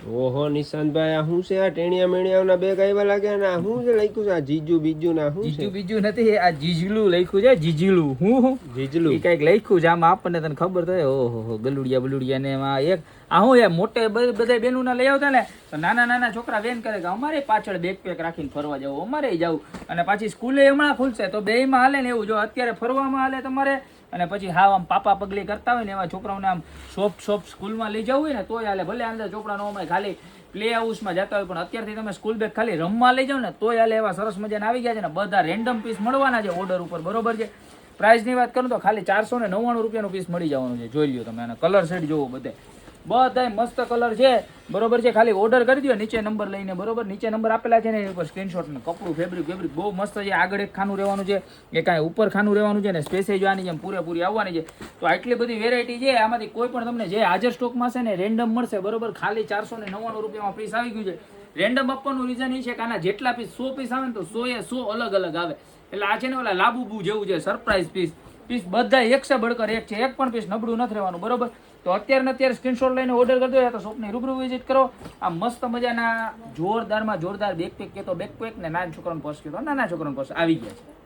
ઓહો નિશાંતભાઈ, આ શું છે? આ ટેણિયા મેણિયાના બેગ આવ્યા લાગે ને આ શું છે લખ્યું છે? આ જીજુ બીજુ ના શું છે? જીજુ બીજું નથી, આ જીજલું લખ્યું છે. જીજલું હું જીજલું એ કઈક લખ્યું છે આમાં, આપણને તને ખબર તો ઓહો ગલુડિયા બલુડિયા ને એમાં એક આ હું એ મોટે બધા બેનું ના લઈ આવતા ને તો નાના નાના છોકરા વેન કરે કે અમારે પાછળ બેગ પેક રાખીને ફરવા જવું, અમારે જવું. અને પાછી સ્કૂલે હમણાં ખુલશે તો બે માં હાલે ને એવું. જો અત્યારે ફરવામાં હાલે તમારે, અને પછી હા આમ પાપા પગલી કરતા હોય ને એવા છોકરાઓને આમ સોફ્ટ સ્કૂલમાં લઈ જવું હોય ને તોય હાલે. ભલે અંદર છોકરા નો ખાલી પ્લે હાઉસમાં જતા હોય પણ અત્યારથી તમે સ્કૂલ બેગ ખાલી રમવા લઈ જાવ ને તોય હાલે. એવા સરસ મજાના આવી ગયા છે ને બધા રેન્ડમ પીસ મળવાના છે ઓર્ડર ઉપર, બરોબર છે. પ્રાઇસની વાત કરું તો ખાલી 499 રૂપિયાનું પીસ મળી જવાનું છે. જોઈ લ્યો તમે, આના કલર સેટ જોવો બધે બધાય મસ્ત કલર છે, બરોબર છે. ખાલી ઓર્ડર કરી દો નીચે નંબર લઈને, બરોબર. નીચે નંબર આપેલા છે ને એ ઉપર સ્ક્રીનશોટ ને કપડું ફેબ્રિક બહુ મસ્ત છે. આગળ એક ખાનું રહેવાનું છે, એ કાંઈ ઉપર ખાનું રહેવાનું છે ને સ્પેસેજ આની જેમ પૂરેપૂરી આવવાની છે. તો આટલી બધી વેરાયટી છે, આમાંથી કોઈ પણ તમને જે હાજર સ્ટોકમાં છે ને રેન્ડમ મળશે, બરોબર. ખાલી 499 રૂપિયામાં પીસ આવી ગયું છે. રેન્ડમ આપવાનું રીઝન એ છે કે આના જેટલા પીસ 100 પીસ આવે ને તો 100 એ 100 અલગ અલગ આવે. એટલે આ છે ને ઓલા લાબુબુ જેવું છે, સરપ્રાઈઝ પીસ બધા એક સે બળકર એક છે. એક પણ પીસ નબળું નથી રહેવાનું, બરોબર. તો અત્યારે સ્ક્રીનશોટ લઈને ઓર્ડર કરી દો યા તો શોપની રૂબરૂ વિઝિટ કરો. આ મસ્ત મજાના જોરદાર બેગ પેક કે તો બેગ પેક ને નાના છોકરાનો પર્સ કે તો નાના છોકરાનો પર્સ આવી ગયા છે.